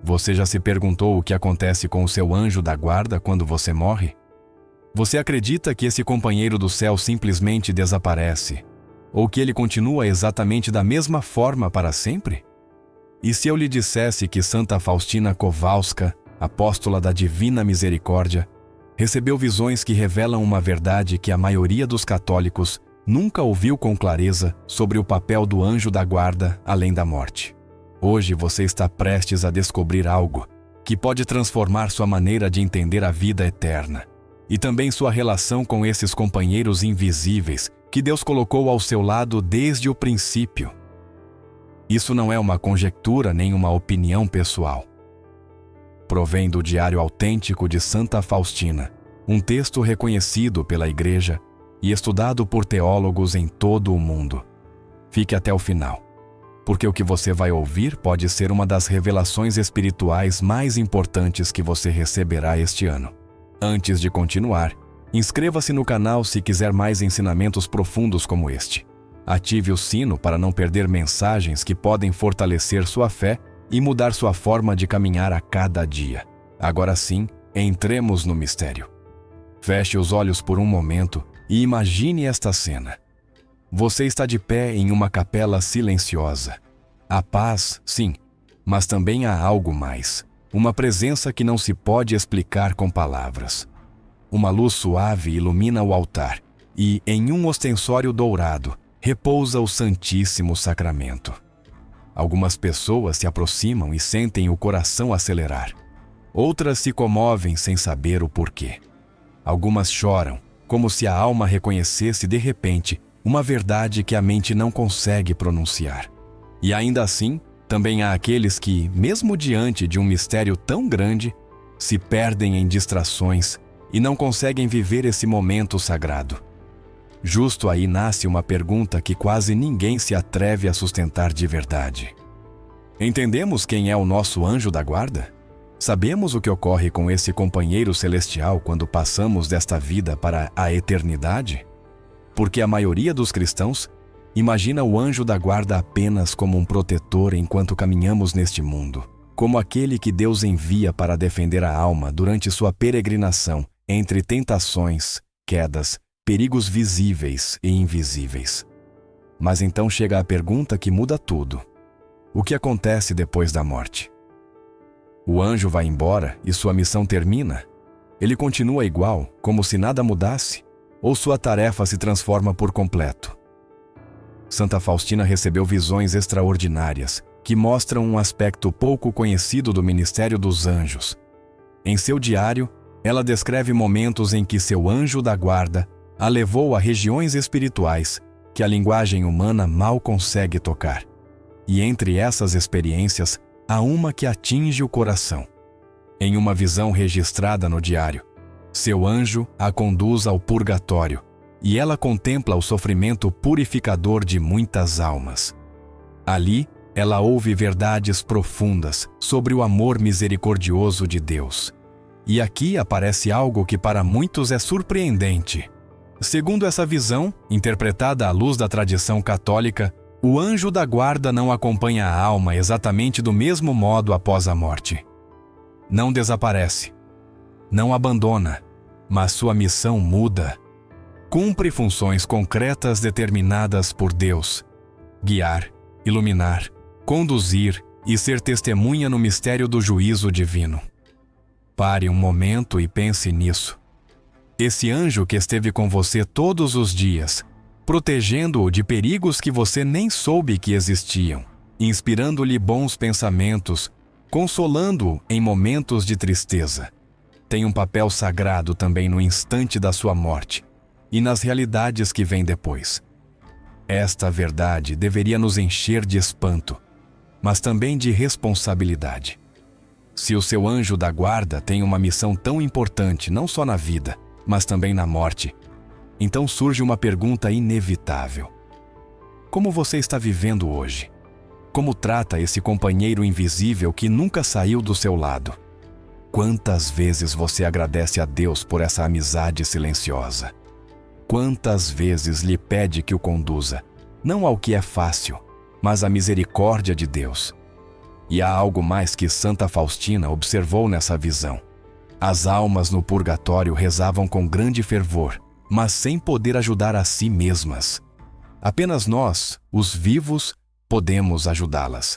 Você já se perguntou o que acontece com o seu anjo da guarda quando você morre? Você acredita que esse companheiro do céu simplesmente desaparece? Ou que ele continua exatamente da mesma forma para sempre? E se eu lhe dissesse que Santa Faustina Kowalska, apóstola da Divina Misericórdia, recebeu visões que revelam uma verdade que a maioria dos católicos nunca ouviu com clareza sobre o papel do anjo da guarda além da morte? Hoje você está prestes a descobrir algo que pode transformar sua maneira de entender a vida eterna e também sua relação com esses companheiros invisíveis que Deus colocou ao seu lado desde o princípio. Isso não é uma conjectura nem uma opinião pessoal. Provém do Diário Autêntico de Santa Faustina, um texto reconhecido pela Igreja e estudado por teólogos em todo o mundo. Fique até o final, porque o que você vai ouvir pode ser uma das revelações espirituais mais importantes que você receberá este ano. Antes de continuar, inscreva-se no canal se quiser mais ensinamentos profundos como este. Ative o sino para não perder mensagens que podem fortalecer sua fé e mudar sua forma de caminhar a cada dia. Agora sim, entremos no mistério. Feche os olhos por um momento e imagine esta cena. Você está de pé em uma capela silenciosa. Há paz, sim, mas também há algo mais. Uma presença que não se pode explicar com palavras. Uma luz suave ilumina o altar e, em um ostensório dourado, repousa o Santíssimo Sacramento. Algumas pessoas se aproximam e sentem o coração acelerar. Outras se comovem sem saber o porquê. Algumas choram, como se a alma reconhecesse de repente uma verdade que a mente não consegue pronunciar. E ainda assim, também há aqueles que, mesmo diante de um mistério tão grande, se perdem em distrações e não conseguem viver esse momento sagrado. Justo aí nasce uma pergunta que quase ninguém se atreve a sustentar de verdade. Entendemos quem é o nosso anjo da guarda? Sabemos o que ocorre com esse companheiro celestial quando passamos desta vida para a eternidade? Porque a maioria dos cristãos imagina o anjo da guarda apenas como um protetor enquanto caminhamos neste mundo, como aquele que Deus envia para defender a alma durante sua peregrinação entre tentações, quedas, perigos visíveis e invisíveis. Mas então chega a pergunta que muda tudo. O que acontece depois da morte? O anjo vai embora e sua missão termina? Ele continua igual, como se nada mudasse? Ou sua tarefa se transforma por completo? Santa Faustina recebeu visões extraordinárias que mostram um aspecto pouco conhecido do ministério dos anjos. Em seu diário, ela descreve momentos em que seu anjo da guarda a levou a regiões espirituais que a linguagem humana mal consegue tocar. E entre essas experiências, há uma que atinge o coração. Em uma visão registrada no diário, seu anjo a conduz ao purgatório e ela contempla o sofrimento purificador de muitas almas. Ali, ela ouve verdades profundas sobre o amor misericordioso de Deus. E aqui aparece algo que para muitos é surpreendente. Segundo essa visão, interpretada à luz da tradição católica, o anjo da guarda não acompanha a alma exatamente do mesmo modo após a morte. Não desaparece, não abandona, mas sua missão muda. Cumpre funções concretas determinadas por Deus: guiar, iluminar, conduzir e ser testemunha no mistério do juízo divino. Pare um momento e pense nisso. Esse anjo que esteve com você todos os dias, protegendo-o de perigos que você nem soube que existiam, inspirando-lhe bons pensamentos, consolando-o em momentos de tristeza, tem um papel sagrado também no instante da sua morte e nas realidades que vêm depois. Esta verdade deveria nos encher de espanto, mas também de responsabilidade. Se o seu anjo da guarda tem uma missão tão importante não só na vida, mas também na morte, então surge uma pergunta inevitável. Como você está vivendo hoje? Como trata esse companheiro invisível que nunca saiu do seu lado? Quantas vezes você agradece a Deus por essa amizade silenciosa? Quantas vezes lhe pede que o conduza, não ao que é fácil, mas à misericórdia de Deus? E há algo mais que Santa Faustina observou nessa visão. As almas no purgatório rezavam com grande fervor, mas sem poder ajudar a si mesmas. Apenas nós, os vivos, podemos ajudá-las.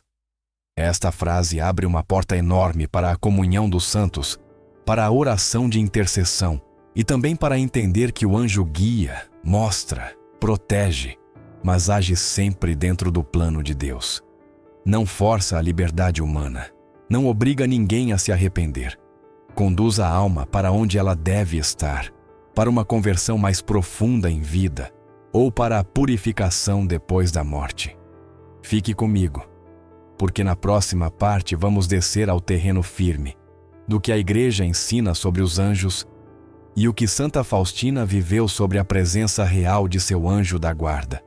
Esta frase abre uma porta enorme para a comunhão dos santos, para a oração de intercessão e também para entender que o anjo guia, mostra, protege, mas age sempre dentro do plano de Deus. Não força a liberdade humana, não obriga ninguém a se arrepender. Conduz a alma para onde ela deve estar, para uma conversão mais profunda em vida ou para a purificação depois da morte. Fique comigo, porque na próxima parte vamos descer ao terreno firme do que a Igreja ensina sobre os anjos e o que Santa Faustina viveu sobre a presença real de seu anjo da guarda.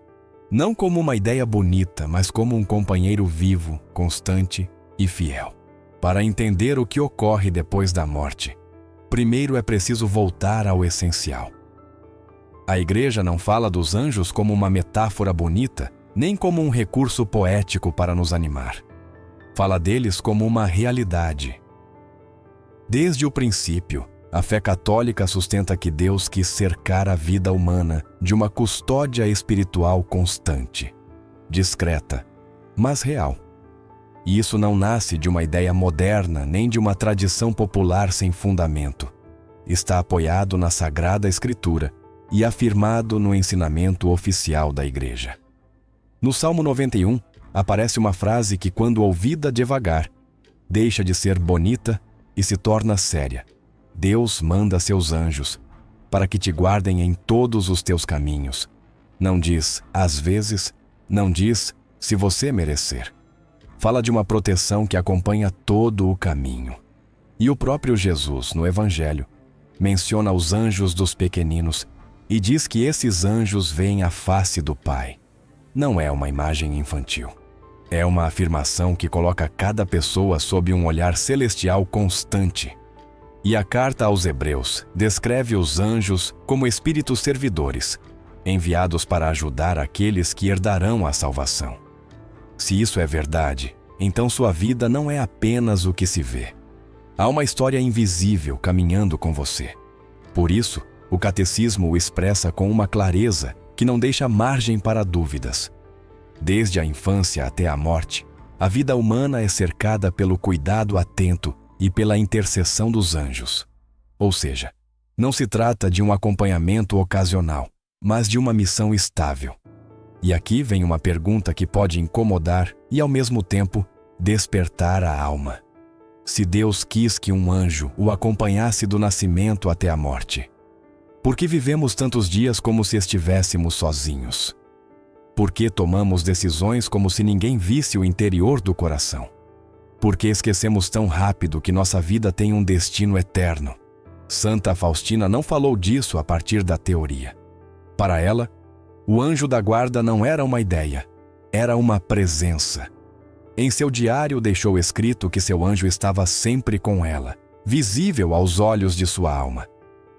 Não como uma ideia bonita, mas como um companheiro vivo, constante e fiel. Para entender o que ocorre depois da morte, primeiro é preciso voltar ao essencial. A Igreja não fala dos anjos como uma metáfora bonita, nem como um recurso poético para nos animar. Fala deles como uma realidade. Desde o princípio, a fé católica sustenta que Deus quis cercar a vida humana de uma custódia espiritual constante, discreta, mas real. E isso não nasce de uma ideia moderna nem de uma tradição popular sem fundamento. Está apoiado na Sagrada Escritura e afirmado no ensinamento oficial da Igreja. No Salmo 91, aparece uma frase que, quando ouvida devagar, deixa de ser bonita e se torna séria. Deus manda seus anjos para que te guardem em todos os teus caminhos. Não diz, às vezes, não diz, se você merecer. Fala de uma proteção que acompanha todo o caminho. E o próprio Jesus, no Evangelho, menciona os anjos dos pequeninos e diz que esses anjos veem a face do Pai. Não é uma imagem infantil. É uma afirmação que coloca cada pessoa sob um olhar celestial constante. E a carta aos Hebreus descreve os anjos como espíritos servidores, enviados para ajudar aqueles que herdarão a salvação. Se isso é verdade, então sua vida não é apenas o que se vê. Há uma história invisível caminhando com você. Por isso, o catecismo o expressa com uma clareza que não deixa margem para dúvidas. Desde a infância até a morte, a vida humana é cercada pelo cuidado atento e pela intercessão dos anjos. Ou seja, não se trata de um acompanhamento ocasional, mas de uma missão estável. E aqui vem uma pergunta que pode incomodar e, ao mesmo tempo, despertar a alma. Se Deus quis que um anjo o acompanhasse do nascimento até a morte, por que vivemos tantos dias como se estivéssemos sozinhos? Por que tomamos decisões como se ninguém visse o interior do coração? Por que esquecemos tão rápido que nossa vida tem um destino eterno? Santa Faustina não falou disso a partir da teoria. Para ela, o anjo da guarda não era uma ideia, era uma presença. Em seu diário deixou escrito que seu anjo estava sempre com ela, visível aos olhos de sua alma.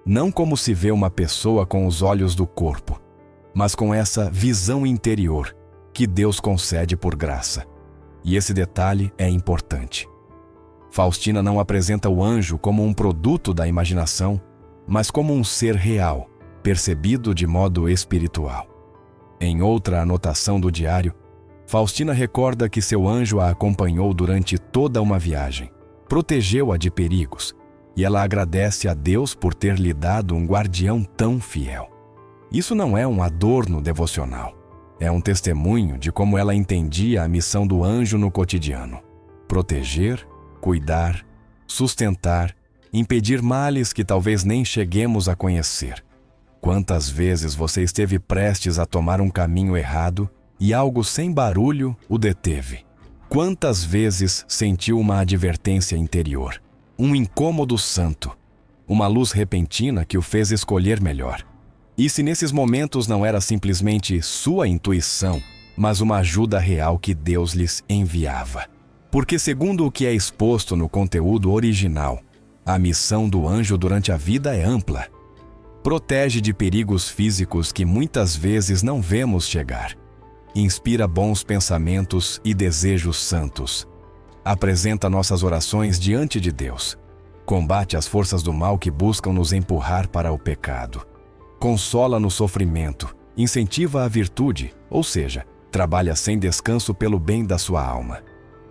Não como se vê uma pessoa com os olhos do corpo, mas com essa visão interior que Deus concede por graça. E esse detalhe é importante. Faustina não apresenta o anjo como um produto da imaginação, mas como um ser real, percebido de modo espiritual. Em outra anotação do diário, Faustina recorda que seu anjo a acompanhou durante toda uma viagem, protegeu-a de perigos, e ela agradece a Deus por ter lhe dado um guardião tão fiel. Isso não é um adorno devocional, é um testemunho de como ela entendia a missão do anjo no cotidiano: proteger, cuidar, sustentar, impedir males que talvez nem cheguemos a conhecer. Quantas vezes você esteve prestes a tomar um caminho errado e algo sem barulho o deteve? Quantas vezes sentiu uma advertência interior, um incômodo santo, uma luz repentina que o fez escolher melhor? E se nesses momentos não era simplesmente sua intuição, mas uma ajuda real que Deus lhes enviava? Porque, segundo o que é exposto no conteúdo original, a missão do anjo durante a vida é ampla. Protege de perigos físicos que muitas vezes não vemos chegar. Inspira bons pensamentos e desejos santos. apresenta nossas orações diante de Deus, combate as forças do mal que buscam nos empurrar para o pecado, consola no sofrimento, incentiva a virtude, ou seja, trabalha sem descanso pelo bem da sua alma.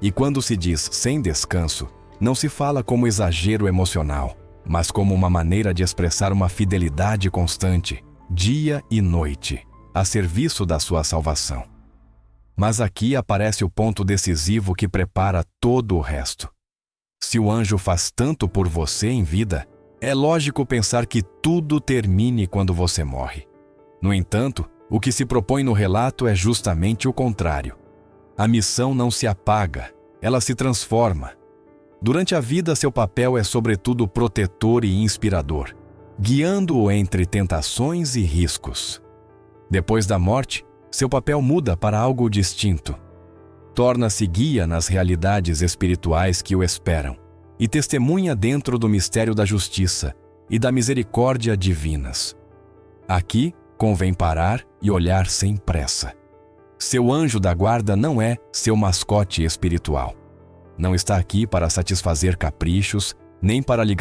E quando se diz sem descanso, não se fala como exagero emocional, mas como uma maneira de expressar uma fidelidade constante, dia e noite, a serviço da sua salvação. Mas aqui aparece o ponto decisivo que prepara todo o resto. Se o anjo faz tanto por você em vida, é lógico pensar que tudo termine quando você morre. No entanto, o que se propõe no relato é justamente o contrário. A missão não se apaga, ela se transforma. Durante a vida, seu papel é sobretudo protetor e inspirador, guiando-o entre tentações e riscos. Depois da morte, seu papel muda para algo distinto. Torna-se guia nas realidades espirituais que o esperam e testemunha dentro do mistério da justiça e da misericórdia divinas. Aqui, convém parar e olhar sem pressa. Seu anjo da guarda não é seu mascote espiritual. Não está aqui para satisfazer caprichos, nem para lhe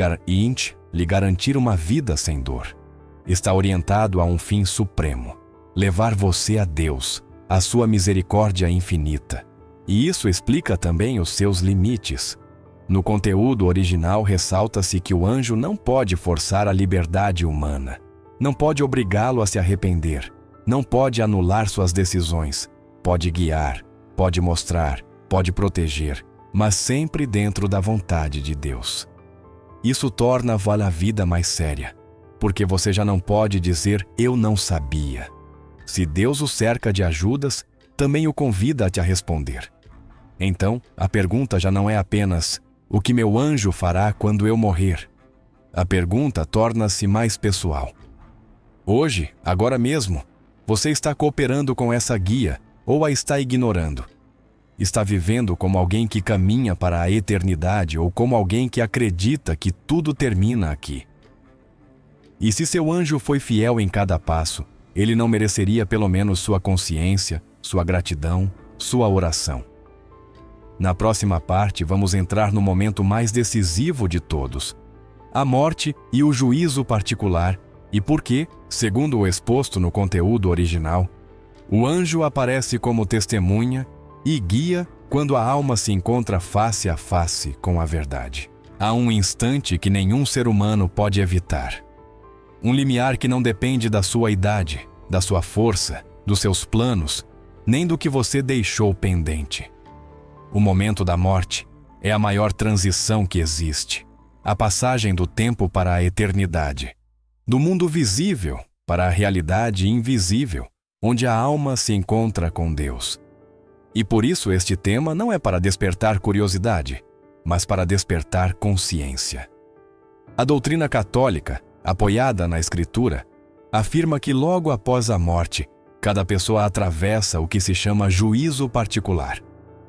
garantir uma vida sem dor. Está orientado a um fim supremo: levar você a Deus, a sua misericórdia infinita. E isso explica também os seus limites. No conteúdo original ressalta-se que o anjo não pode forçar a liberdade humana, não pode obrigá-lo a se arrepender, não pode anular suas decisões, pode guiar, pode mostrar, pode proteger, mas sempre dentro da vontade de Deus. Isso torna a vida mais séria, porque você já não pode dizer "eu não sabia". Se Deus o cerca de ajudas, também o convida a te responder. Então, a pergunta já não é apenas "o que meu anjo fará quando eu morrer?". A pergunta torna-se mais pessoal. Hoje, agora mesmo, você está cooperando com essa guia ou a está ignorando? Está vivendo como alguém que caminha para a eternidade ou como alguém que acredita que tudo termina aqui? E se seu anjo foi fiel em cada passo, ele não mereceria pelo menos sua consciência, sua gratidão, sua oração? Na próxima parte, vamos entrar no momento mais decisivo de todos: a morte e o juízo particular, e por que, segundo o exposto no conteúdo original, o anjo aparece como testemunha e guia quando a alma se encontra face a face com a verdade. Há um instante que nenhum ser humano pode evitar. Um limiar que não depende da sua idade, da sua força, dos seus planos, nem do que você deixou pendente. O momento da morte é a maior transição que existe. A passagem do tempo para a eternidade. Do mundo visível para a realidade invisível, onde a alma se encontra com Deus. E por isso este tema não é para despertar curiosidade, mas para despertar consciência. A doutrina católica, apoiada na Escritura, afirma que logo após a morte, cada pessoa atravessa o que se chama juízo particular.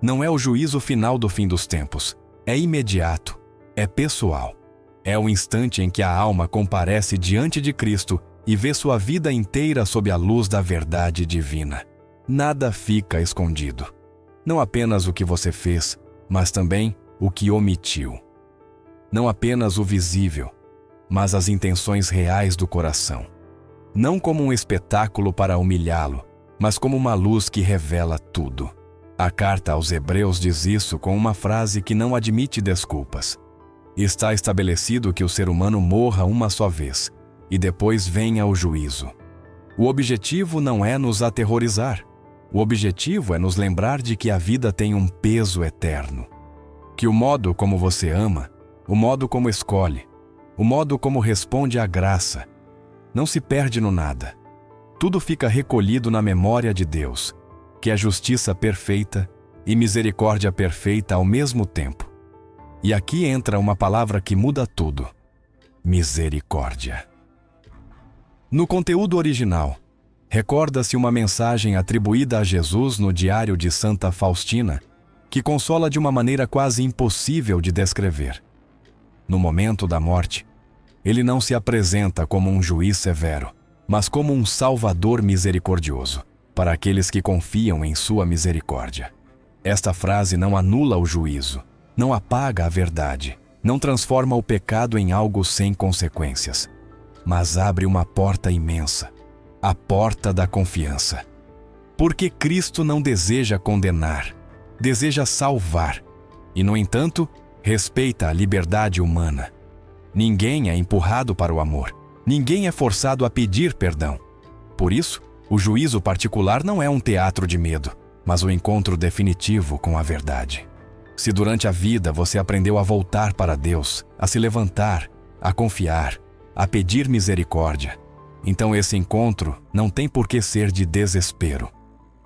Não é o juízo final do fim dos tempos, é imediato, é pessoal. É o instante em que a alma comparece diante de Cristo e vê sua vida inteira sob a luz da verdade divina. Nada fica escondido. Não apenas o que você fez, mas também o que omitiu. Não apenas o visível, mas as intenções reais do coração. Não como um espetáculo para humilhá-lo, mas como uma luz que revela tudo. A carta aos Hebreus diz isso com uma frase que não admite desculpas. Está estabelecido que o ser humano morra uma só vez, e depois venha o juízo. O objetivo não é nos aterrorizar. O objetivo é nos lembrar de que a vida tem um peso eterno. Que o modo como você ama, o modo como escolhe, o modo como responde à graça, não se perde no nada. Tudo fica recolhido na memória de Deus, que é justiça perfeita e misericórdia perfeita ao mesmo tempo. E aqui entra uma palavra que muda tudo: misericórdia. No conteúdo original, recorda-se uma mensagem atribuída a Jesus no diário de Santa Faustina, que consola de uma maneira quase impossível de descrever. No momento da morte, ele não se apresenta como um juiz severo, mas como um salvador misericordioso, para aqueles que confiam em sua misericórdia. Esta frase não anula o juízo, não apaga a verdade, não transforma o pecado em algo sem consequências, mas abre uma porta imensa, a porta da confiança. Porque Cristo não deseja condenar, deseja salvar, e, no entanto, respeita a liberdade humana. Ninguém é empurrado para o amor, ninguém é forçado a pedir perdão. Por isso, o juízo particular não é um teatro de medo, mas o encontro definitivo com a verdade. Se durante a vida você aprendeu a voltar para Deus, a se levantar, a confiar, a pedir misericórdia, então esse encontro não tem por que ser de desespero.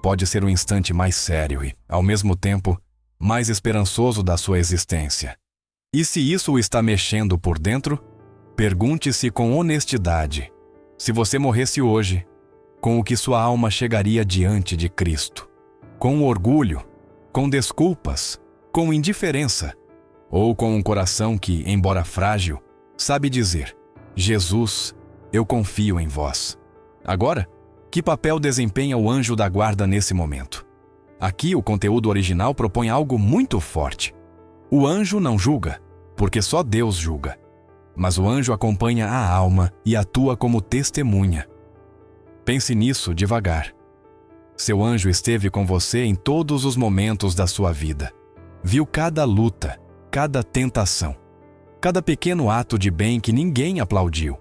Pode ser um instante mais sério e, ao mesmo tempo, mais esperançoso da sua existência. E se isso o está mexendo por dentro, pergunte-se com honestidade: se você morresse hoje, com o que sua alma chegaria diante de Cristo? Com orgulho, com desculpas, com indiferença, ou com um coração que, embora frágil, sabe dizer: Jesus, eu confio em vós. Agora, que papel desempenha o anjo da guarda nesse momento? Aqui o conteúdo original propõe algo muito forte. O anjo não julga, porque só Deus julga. Mas o anjo acompanha a alma e atua como testemunha. Pense nisso devagar. Seu anjo esteve com você em todos os momentos da sua vida. Viu cada luta, cada tentação, cada pequeno ato de bem que ninguém aplaudiu,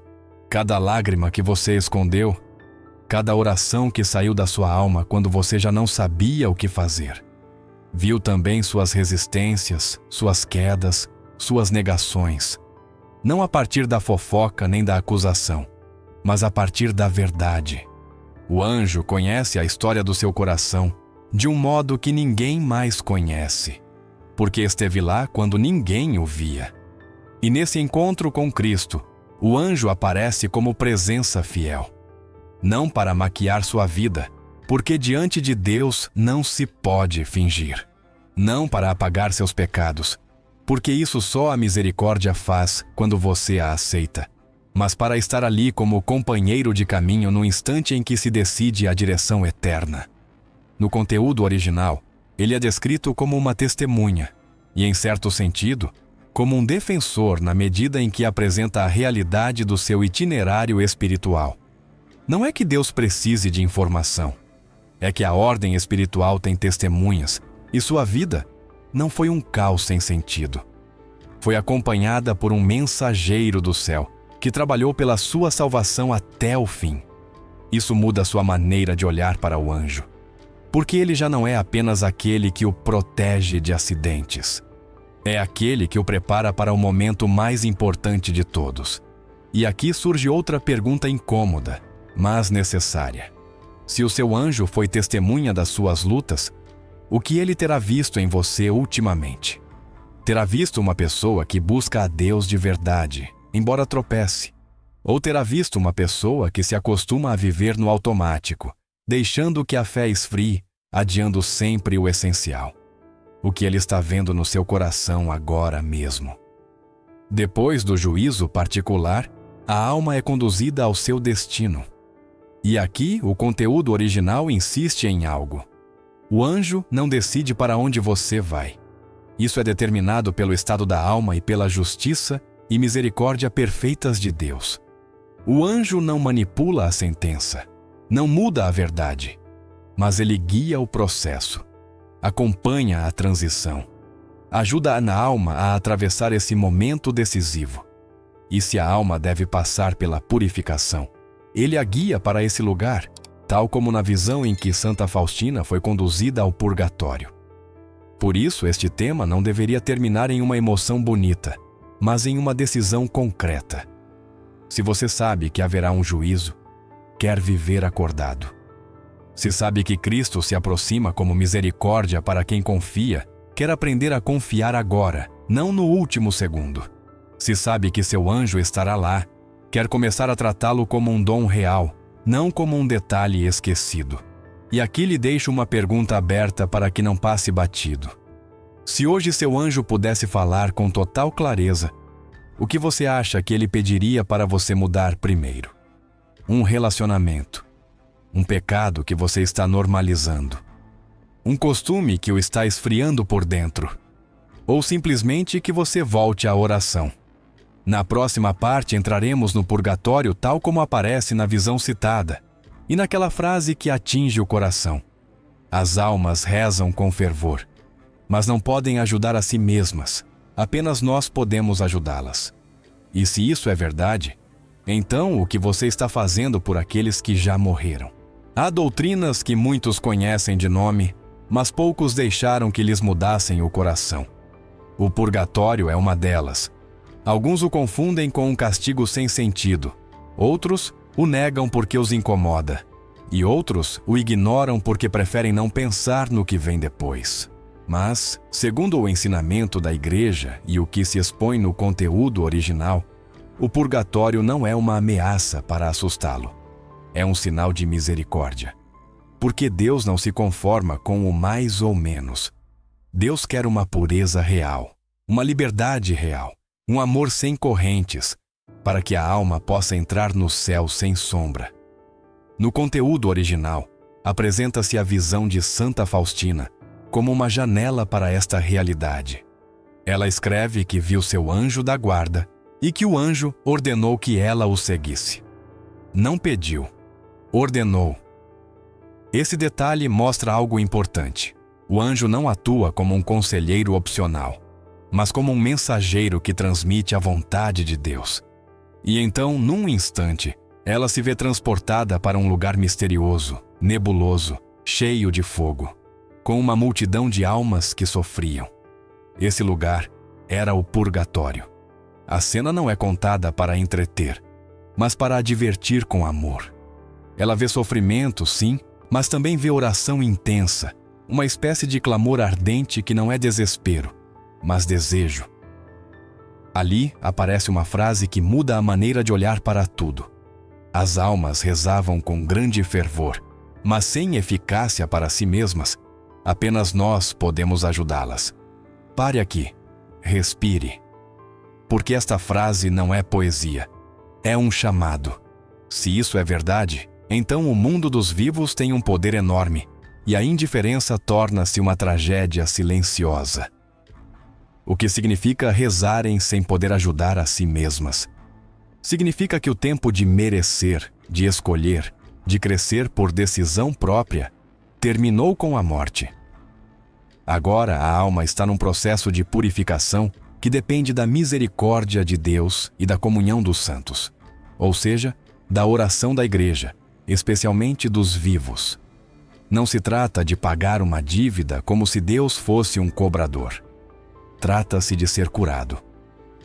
cada lágrima que você escondeu, cada oração que saiu da sua alma quando você já não sabia o que fazer. Viu também suas resistências, suas quedas, suas negações. Não a partir da fofoca nem da acusação, mas a partir da verdade. O anjo conhece a história do seu coração de um modo que ninguém mais conhece, porque esteve lá quando ninguém o via. E nesse encontro com Cristo, o anjo aparece como presença fiel. Não para maquiar sua vida, porque diante de Deus não se pode fingir. Não para apagar seus pecados, porque isso só a misericórdia faz quando você a aceita, mas para estar ali como companheiro de caminho no instante em que se decide a direção eterna. No conteúdo original, ele é descrito como uma testemunha, e em certo sentido, como um defensor na medida em que apresenta a realidade do seu itinerário espiritual. Não é que Deus precise de informação, é que a ordem espiritual tem testemunhas, e sua vida não foi um caos sem sentido. Foi acompanhada por um mensageiro do céu, que trabalhou pela sua salvação até o fim. Isso muda sua maneira de olhar para o anjo, porque ele já não é apenas aquele que o protege de acidentes. É aquele que o prepara para o momento mais importante de todos. E aqui surge outra pergunta incômoda, mas necessária. Se o seu anjo foi testemunha das suas lutas, o que ele terá visto em você ultimamente? Terá visto uma pessoa que busca a Deus de verdade, embora tropece? Ou terá visto uma pessoa que se acostuma a viver no automático, deixando que a fé esfrie, adiando sempre o essencial? O que ele está vendo no seu coração agora mesmo? Depois do juízo particular, a alma é conduzida ao seu destino. E aqui o conteúdo original insiste em algo. O anjo não decide para onde você vai. Isso é determinado pelo estado da alma e pela justiça e misericórdia perfeitas de Deus. O anjo não manipula a sentença, não muda a verdade, mas ele guia o processo, acompanha a transição, ajuda a alma a atravessar esse momento decisivo. E se a alma deve passar pela purificação, ele a guia para esse lugar, tal como na visão em que Santa Faustina foi conduzida ao purgatório. Por isso, este tema não deveria terminar em uma emoção bonita, mas em uma decisão concreta. Se você sabe que haverá um juízo, quer viver acordado. Se sabe que Cristo se aproxima como misericórdia para quem confia, quer aprender a confiar agora, não no último segundo. Se sabe que seu anjo estará lá, quer começar a tratá-lo como um dom real, não como um detalhe esquecido. E aqui lhe deixo uma pergunta aberta para que não passe batido. Se hoje seu anjo pudesse falar com total clareza, o que você acha que ele pediria para você mudar primeiro? Um relacionamento, um pecado que você está normalizando, um costume que o está esfriando por dentro, ou simplesmente que você volte à oração. Na próxima parte entraremos no purgatório tal como aparece na visão citada e naquela frase que atinge o coração. As almas rezam com fervor, mas não podem ajudar a si mesmas, apenas nós podemos ajudá-las. E se isso é verdade, então o que você está fazendo por aqueles que já morreram? Há doutrinas que muitos conhecem de nome, mas poucos deixaram que lhes mudassem o coração. O purgatório é uma delas. Alguns o confundem com um castigo sem sentido, outros o negam porque os incomoda, e outros o ignoram porque preferem não pensar no que vem depois. Mas, segundo o ensinamento da Igreja e o que se expõe no conteúdo original, o purgatório não é uma ameaça para assustá-lo. É um sinal de misericórdia. Porque Deus não se conforma com o mais ou menos. Deus quer uma pureza real, uma liberdade real, um amor sem correntes, para que a alma possa entrar no céu sem sombra. No conteúdo original, apresenta-se a visão de Santa Faustina como uma janela para esta realidade. Ela escreve que viu seu anjo da guarda e que o anjo ordenou que ela o seguisse. Não pediu, ordenou. Esse detalhe mostra algo importante. O anjo não atua como um conselheiro opcional, mas como um mensageiro que transmite a vontade de Deus. E então, num instante, ela se vê transportada para um lugar misterioso, nebuloso, cheio de fogo, com uma multidão de almas que sofriam. Esse lugar era o purgatório. A cena não é contada para entreter, mas para advertir com amor. Ela vê sofrimento, sim, mas também vê oração intensa, uma espécie de clamor ardente que não é desespero, mas desejo. Ali aparece uma frase que muda a maneira de olhar para tudo. As almas rezavam com grande fervor, mas sem eficácia para si mesmas. Apenas nós podemos ajudá-las. Pare aqui. Respire. Porque esta frase não é poesia. É um chamado. Se isso é verdade, então o mundo dos vivos tem um poder enorme, e a indiferença torna-se uma tragédia silenciosa. O que significa rezarem sem poder ajudar a si mesmas. Significa que o tempo de merecer, de escolher, de crescer por decisão própria, terminou com a morte. Agora a alma está num processo de purificação que depende da misericórdia de Deus e da comunhão dos santos, ou seja, da oração da Igreja, especialmente dos vivos. Não se trata de pagar uma dívida como se Deus fosse um cobrador. Trata-se de ser curado.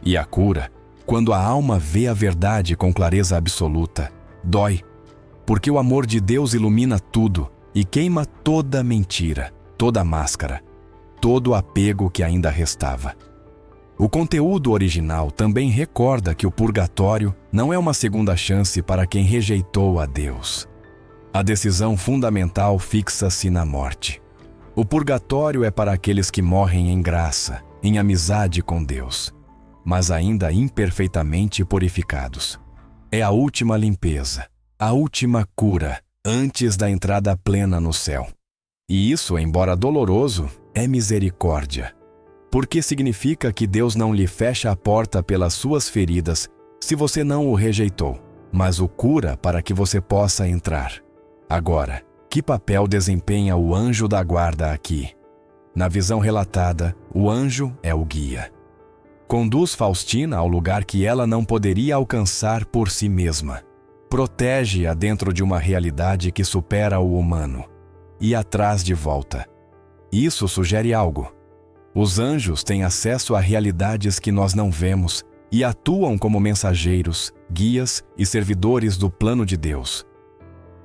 E a cura, quando a alma vê a verdade com clareza absoluta, dói, porque o amor de Deus ilumina tudo e queima toda mentira, toda máscara, todo apego que ainda restava. O conteúdo original também recorda que o purgatório não é uma segunda chance para quem rejeitou a Deus. A decisão fundamental fixa-se na morte. O purgatório é para aqueles que morrem em graça, em amizade com Deus, mas ainda imperfeitamente purificados. É a última limpeza, a última cura, antes da entrada plena no céu. E isso, embora doloroso, é misericórdia. Porque significa que Deus não lhe fecha a porta pelas suas feridas se você não o rejeitou, mas o cura para que você possa entrar. Agora, que papel desempenha o anjo da guarda aqui? Na visão relatada, o anjo é o guia. Conduz Faustina ao lugar que ela não poderia alcançar por si mesma. Protege-a dentro de uma realidade que supera o humano. E a traz de volta. Isso sugere algo. Os anjos têm acesso a realidades que nós não vemos e atuam como mensageiros, guias e servidores do plano de Deus.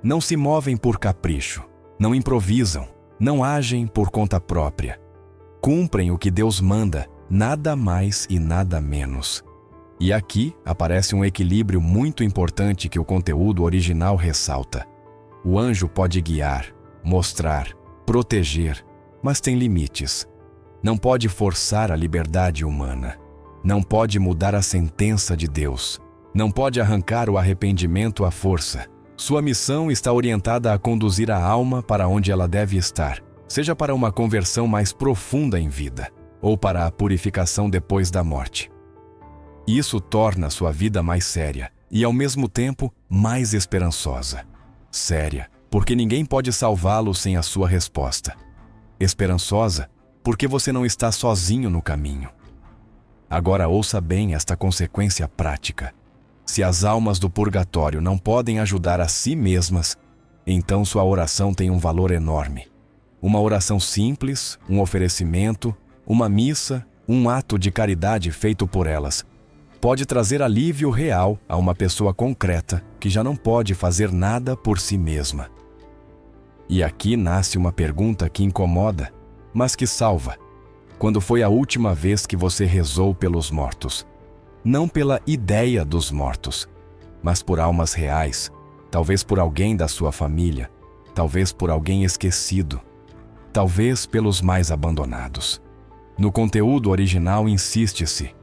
Não se movem por capricho, não improvisam, não agem por conta própria. Cumprem o que Deus manda, nada mais e nada menos. E aqui aparece um equilíbrio muito importante que o conteúdo original ressalta. O anjo pode guiar, mostrar, proteger, mas tem limites. Não pode forçar a liberdade humana. Não pode mudar a sentença de Deus. Não pode arrancar o arrependimento à força. Sua missão está orientada a conduzir a alma para onde ela deve estar, seja para uma conversão mais profunda em vida, ou para a purificação depois da morte. Isso torna sua vida mais séria e, ao mesmo tempo, mais esperançosa. Séria, porque ninguém pode salvá-lo sem a sua resposta. Esperançosa, porque você não está sozinho no caminho. Agora ouça bem esta consequência prática. Se as almas do purgatório não podem ajudar a si mesmas, então sua oração tem um valor enorme. Uma oração simples, um oferecimento, uma missa, um ato de caridade feito por elas, pode trazer alívio real a uma pessoa concreta que já não pode fazer nada por si mesma. E aqui nasce uma pergunta que incomoda, mas que salva. Quando foi a última vez que você rezou pelos mortos? Não pela ideia dos mortos, mas por almas reais, talvez por alguém da sua família, talvez por alguém esquecido, talvez pelos mais abandonados. No conteúdo original insiste-se.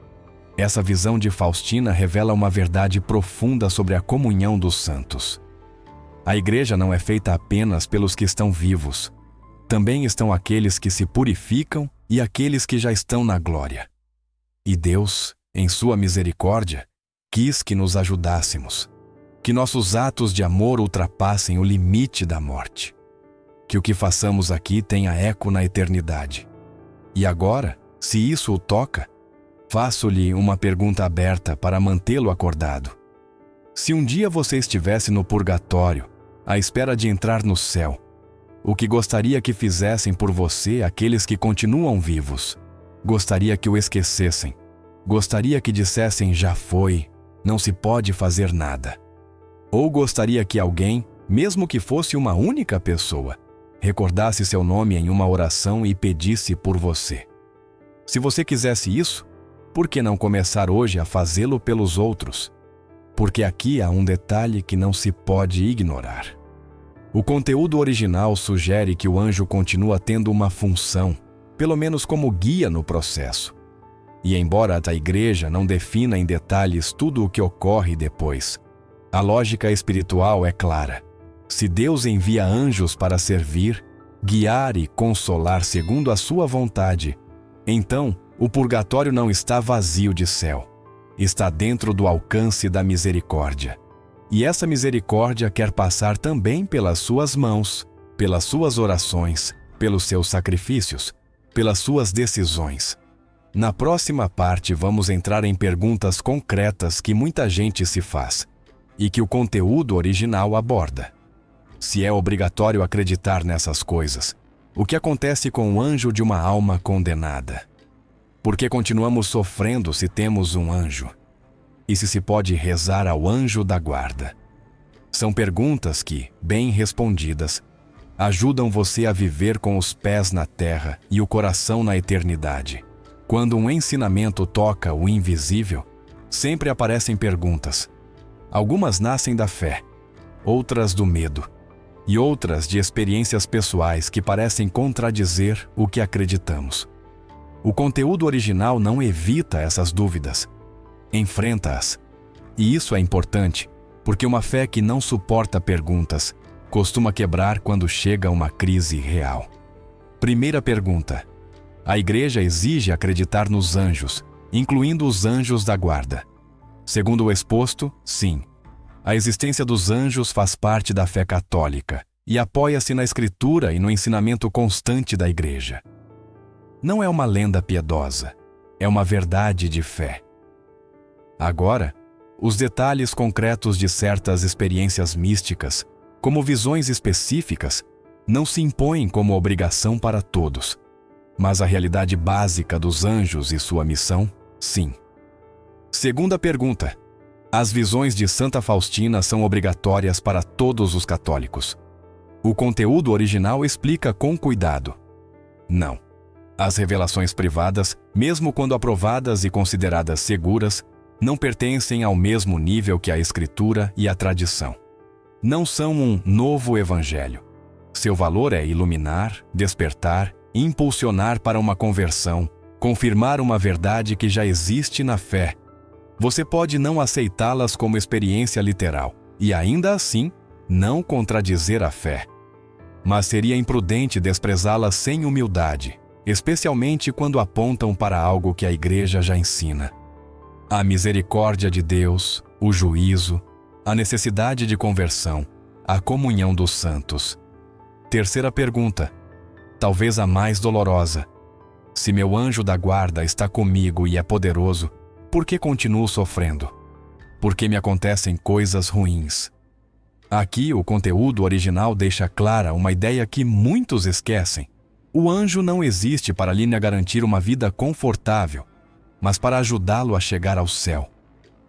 Essa visão de Faustina revela uma verdade profunda sobre a comunhão dos santos. A igreja não é feita apenas pelos que estão vivos. Também estão aqueles que se purificam e aqueles que já estão na glória. E Deus, em sua misericórdia, quis que nos ajudássemos, que nossos atos de amor ultrapassem o limite da morte, que o que façamos aqui tenha eco na eternidade. E agora, se isso o toca, faço-lhe uma pergunta aberta para mantê-lo acordado. Se um dia você estivesse no purgatório, à espera de entrar no céu, o que gostaria que fizessem por você aqueles que continuam vivos? Gostaria que o esquecessem. Gostaria que dissessem já foi, não se pode fazer nada. Ou gostaria que alguém, mesmo que fosse uma única pessoa, recordasse seu nome em uma oração e pedisse por você. Se você quisesse isso, por que não começar hoje a fazê-lo pelos outros? Porque aqui há um detalhe que não se pode ignorar. O conteúdo original sugere que o anjo continua tendo uma função, pelo menos como guia no processo. E embora a igreja não defina em detalhes tudo o que ocorre depois, a lógica espiritual é clara. Se Deus envia anjos para servir, guiar e consolar segundo a sua vontade, então o purgatório não está vazio de céu. Está dentro do alcance da misericórdia. E essa misericórdia quer passar também pelas suas mãos, pelas suas orações, pelos seus sacrifícios, pelas suas decisões. Na próxima parte vamos entrar em perguntas concretas que muita gente se faz e que o conteúdo original aborda. Se é obrigatório acreditar nessas coisas, o que acontece com o anjo de uma alma condenada? Por que continuamos sofrendo se temos um anjo? E se pode rezar ao anjo da guarda? São perguntas que, bem respondidas, ajudam você a viver com os pés na terra e o coração na eternidade. Quando um ensinamento toca o invisível, sempre aparecem perguntas. Algumas nascem da fé, outras do medo, e outras de experiências pessoais que parecem contradizer o que acreditamos. O conteúdo original não evita essas dúvidas, enfrenta-as. E isso é importante, porque uma fé que não suporta perguntas costuma quebrar quando chega uma crise real. Primeira pergunta. A igreja exige acreditar nos anjos, incluindo os anjos da guarda. Segundo o exposto, sim. A existência dos anjos faz parte da fé católica e apoia-se na Escritura e no ensinamento constante da igreja. Não é uma lenda piedosa, é uma verdade de fé. Agora, os detalhes concretos de certas experiências místicas, como visões específicas, não se impõem como obrigação para todos. Mas a realidade básica dos anjos e sua missão, sim. Segunda pergunta. As visões de Santa Faustina são obrigatórias para todos os católicos? O conteúdo original explica com cuidado. Não. As revelações privadas, mesmo quando aprovadas e consideradas seguras, não pertencem ao mesmo nível que a Escritura e a tradição. Não são um novo evangelho. Seu valor é iluminar, despertar, impulsionar para uma conversão, confirmar uma verdade que já existe na fé. Você pode não aceitá-las como experiência literal e ainda assim não contradizer a fé. Mas seria imprudente desprezá-las sem humildade, especialmente quando apontam para algo que a Igreja já ensina: a misericórdia de Deus, o juízo, a necessidade de conversão, a comunhão dos santos. Terceira pergunta, talvez a mais dolorosa: se meu anjo da guarda está comigo e é poderoso, por que continuo sofrendo? Por que me acontecem coisas ruins? Aqui o conteúdo original deixa clara uma ideia que muitos esquecem. O anjo não existe para lhe garantir uma vida confortável, mas para ajudá-lo a chegar ao céu.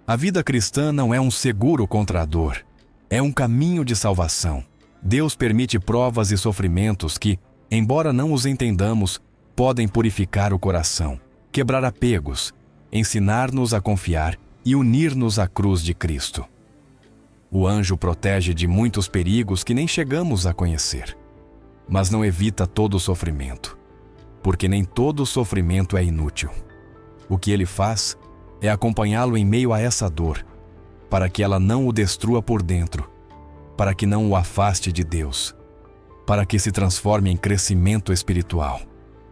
A vida cristã não é um seguro contra a dor, é um caminho de salvação. Deus permite provas e sofrimentos que, embora não os entendamos, podem purificar o coração, quebrar apegos, ensinar-nos a confiar e unir-nos à cruz de Cristo. O anjo protege de muitos perigos que nem chegamos a conhecer, mas não evita todo o sofrimento, porque nem todo sofrimento é inútil. O que ele faz é acompanhá-lo em meio a essa dor, para que ela não o destrua por dentro, para que não o afaste de Deus, para que se transforme em crescimento espiritual.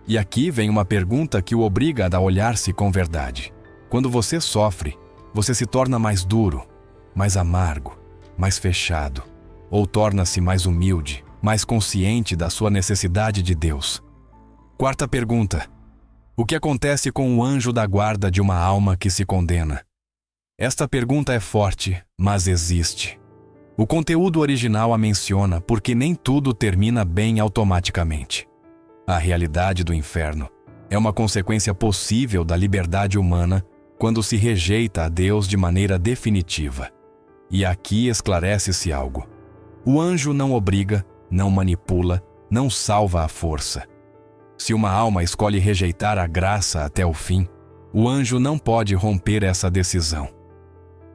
E aqui vem uma pergunta que o obriga a olhar-se com verdade. Quando você sofre, você se torna mais duro, mais amargo, mais fechado, ou torna-se mais humilde, mais consciente da sua necessidade de Deus. Quarta pergunta: o que acontece com o anjo da guarda de uma alma que se condena? Esta pergunta é forte, mas existe. O conteúdo original a menciona porque nem tudo termina bem automaticamente. A realidade do inferno é uma consequência possível da liberdade humana quando se rejeita a Deus de maneira definitiva. E aqui esclarece-se algo. O anjo não obriga, não manipula, não salva à força. Se uma alma escolhe rejeitar a graça até o fim, o anjo não pode romper essa decisão.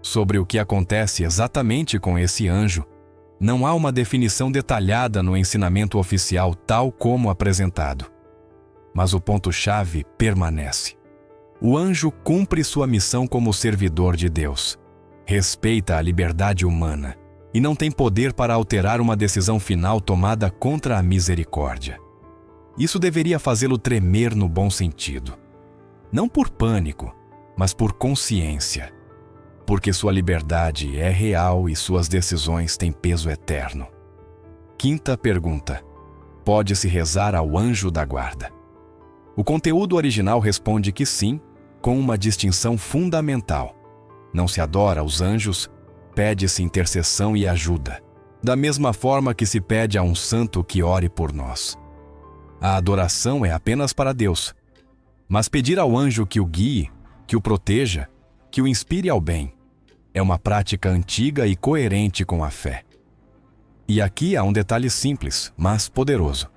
Sobre o que acontece exatamente com esse anjo, não há uma definição detalhada no ensinamento oficial tal como apresentado. Mas o ponto-chave permanece. O anjo cumpre sua missão como servidor de Deus. Respeita a liberdade humana e não tem poder para alterar uma decisão final tomada contra a misericórdia. Isso deveria fazê-lo tremer no bom sentido. Não por pânico, mas por consciência. Porque sua liberdade é real e suas decisões têm peso eterno. Quinta pergunta: pode-se rezar ao anjo da guarda? O conteúdo original responde que sim, com uma distinção fundamental. Não se adora aos anjos, pede-se intercessão e ajuda, da mesma forma que se pede a um santo que ore por nós. A adoração é apenas para Deus, mas pedir ao anjo que o guie, que o proteja, que o inspire ao bem, é uma prática antiga e coerente com a fé. E aqui há um detalhe simples, mas poderoso.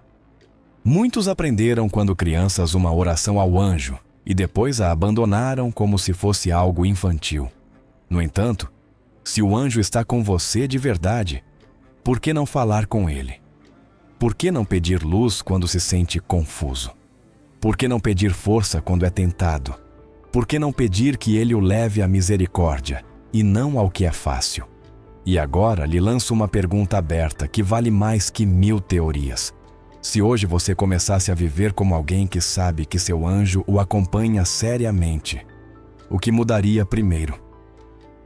Muitos aprenderam quando crianças uma oração ao anjo e depois a abandonaram como se fosse algo infantil. No entanto, se o anjo está com você de verdade, por que não falar com ele? Por que não pedir luz quando se sente confuso? Por que não pedir força quando é tentado? Por que não pedir que ele o leve à misericórdia e não ao que é fácil? E agora lhe lanço uma pergunta aberta que vale mais que 1000 teorias. Se hoje você começasse a viver como alguém que sabe que seu anjo o acompanha seriamente, o que mudaria primeiro?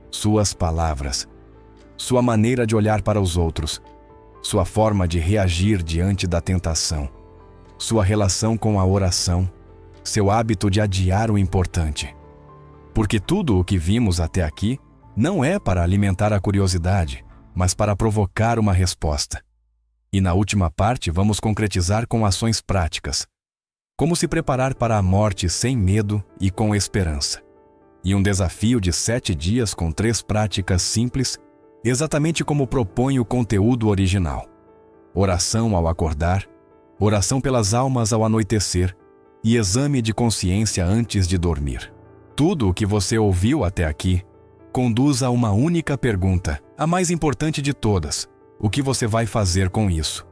Suas palavras, sua maneira de olhar para os outros, sua forma de reagir diante da tentação, sua relação com a oração, seu hábito de adiar o importante. Porque tudo o que vimos até aqui não é para alimentar a curiosidade, mas para provocar uma resposta. E na última parte vamos concretizar com ações práticas. Como se preparar para a morte sem medo e com esperança. E um desafio de 7 dias com 3 práticas simples, exatamente como propõe o conteúdo original. Oração ao acordar, oração pelas almas ao anoitecer e exame de consciência antes de dormir. Tudo o que você ouviu até aqui conduz a uma única pergunta, a mais importante de todas: o que você vai fazer com isso?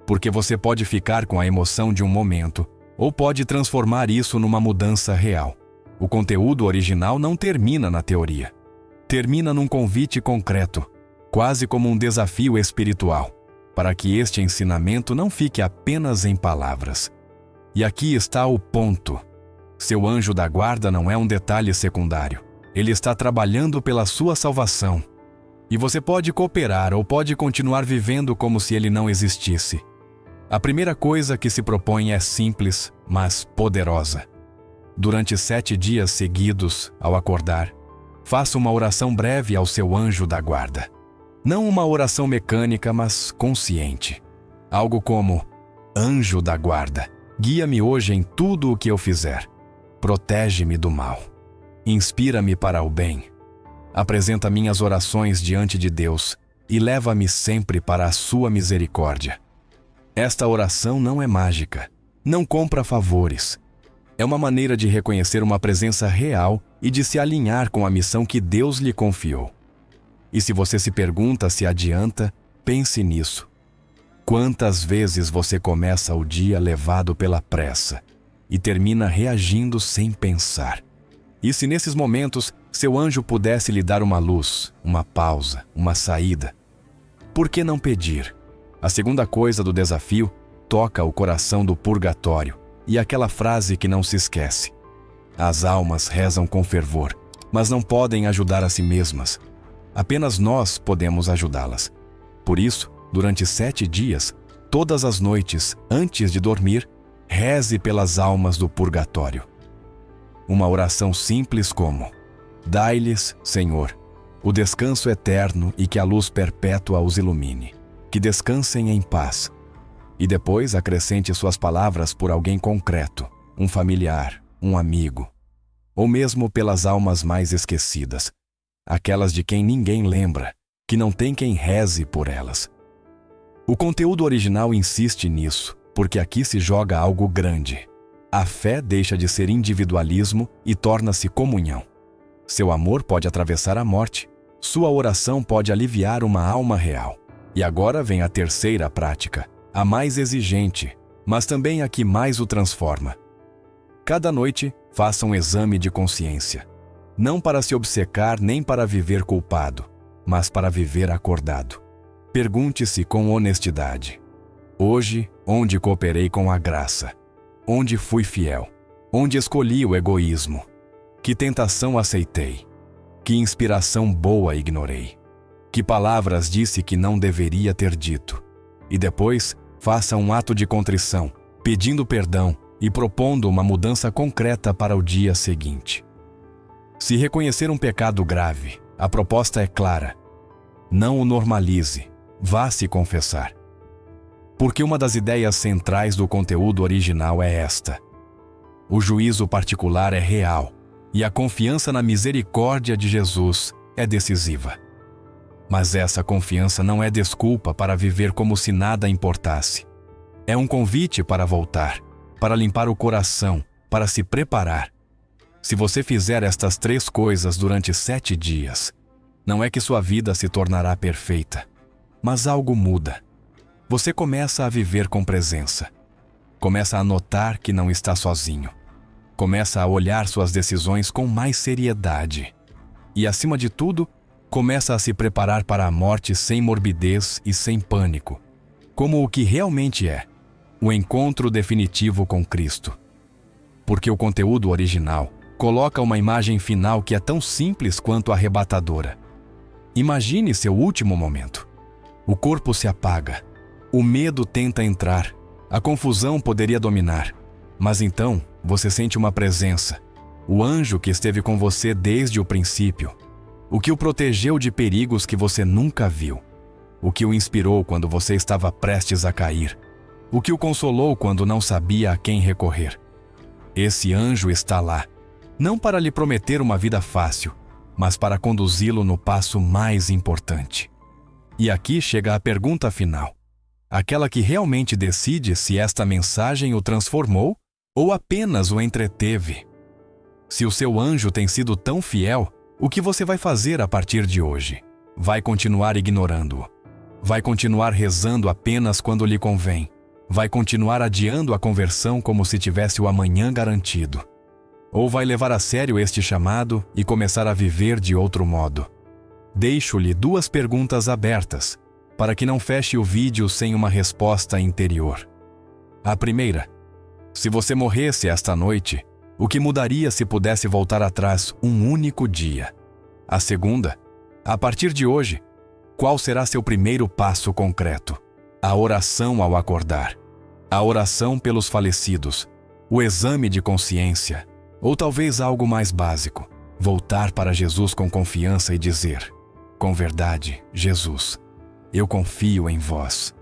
Porque você pode ficar com a emoção de um momento, ou pode transformar isso numa mudança real. O conteúdo original não termina na teoria. Termina num convite concreto, quase como um desafio espiritual, para que este ensinamento não fique apenas em palavras. E aqui está o ponto. Seu anjo da guarda não é um detalhe secundário. Ele está trabalhando pela sua salvação. E você pode cooperar ou pode continuar vivendo como se ele não existisse. A primeira coisa que se propõe é simples, mas poderosa. Durante 7 dias seguidos, ao acordar, faça uma oração breve ao seu anjo da guarda. Não uma oração mecânica, mas consciente. Algo como: Anjo da guarda, guia-me hoje em tudo o que eu fizer. Protege-me do mal. Inspira-me para o bem. Apresenta minhas orações diante de Deus e leva-me sempre para a sua misericórdia. Esta oração não é mágica, não compra favores. É uma maneira de reconhecer uma presença real e de se alinhar com a missão que Deus lhe confiou. E se você se pergunta se adianta, pense nisso. Quantas vezes você começa o dia levado pela pressa e termina reagindo sem pensar? E se nesses momentos seu anjo pudesse lhe dar uma luz, uma pausa, uma saída? Por que não pedir? A segunda coisa do desafio toca o coração do purgatório e aquela frase que não se esquece. As almas rezam com fervor, mas não podem ajudar a si mesmas. Apenas nós podemos ajudá-las. Por isso, durante 7 dias, todas as noites, antes de dormir, reze pelas almas do purgatório. Uma oração simples como: Dai-lhes, Senhor, o descanso eterno e que a luz perpétua os ilumine. Que descansem em paz. E depois acrescente suas palavras por alguém concreto, um familiar, um amigo, ou mesmo pelas almas mais esquecidas, aquelas de quem ninguém lembra, que não tem quem reze por elas. O conteúdo original insiste nisso, porque aqui se joga algo grande. A fé deixa de ser individualismo e torna-se comunhão. Seu amor pode atravessar a morte, sua oração pode aliviar uma alma real. E agora vem a terceira prática, a mais exigente, mas também a que mais o transforma. Cada noite, faça um exame de consciência. Não para se obcecar nem para viver culpado, mas para viver acordado. Pergunte-se com honestidade: hoje, onde cooperei com a graça? Onde fui fiel? Onde escolhi o egoísmo? Que tentação aceitei? Que inspiração boa ignorei? Que palavras disse que não deveria ter dito? E depois, faça um ato de contrição, pedindo perdão e propondo uma mudança concreta para o dia seguinte. Se reconhecer um pecado grave, a proposta é clara: não o normalize, vá se confessar. Porque uma das ideias centrais do conteúdo original é esta: o juízo particular é real e a confiança na misericórdia de Jesus é decisiva. Mas essa confiança não é desculpa para viver como se nada importasse. É um convite para voltar, para limpar o coração, para se preparar. Se você fizer estas 3 coisas durante 7 dias, não é que sua vida se tornará perfeita, mas algo muda. Você começa a viver com presença. Começa a notar que não está sozinho. Começa a olhar suas decisões com mais seriedade. E, acima de tudo, começa a se preparar para a morte sem morbidez e sem pânico, como o que realmente é, o encontro definitivo com Cristo. Porque o conteúdo original coloca uma imagem final que é tão simples quanto arrebatadora. Imagine seu último momento. O corpo se apaga, o medo tenta entrar, a confusão poderia dominar, mas então você sente uma presença, o anjo que esteve com você desde o princípio, o que o protegeu de perigos que você nunca viu, o que o inspirou quando você estava prestes a cair, o que o consolou quando não sabia a quem recorrer. Esse anjo está lá, não para lhe prometer uma vida fácil, mas para conduzi-lo no passo mais importante. E aqui chega a pergunta final, aquela que realmente decide se esta mensagem o transformou ou apenas o entreteve. Se o seu anjo tem sido tão fiel, o que você vai fazer a partir de hoje? Vai continuar ignorando-o? Vai continuar rezando apenas quando lhe convém? Vai continuar adiando a conversão como se tivesse o amanhã garantido? Ou vai levar a sério este chamado e começar a viver de outro modo? Deixo-lhe 2 perguntas abertas, para que não feche o vídeo sem uma resposta interior. A primeira: Se você morresse esta noite, o que mudaria se pudesse voltar atrás um único dia? A segunda, a partir de hoje, qual será seu primeiro passo concreto? A oração ao acordar, a oração pelos falecidos, o exame de consciência, ou talvez algo mais básico, voltar para Jesus com confiança e dizer: com verdade, Jesus, eu confio em vós.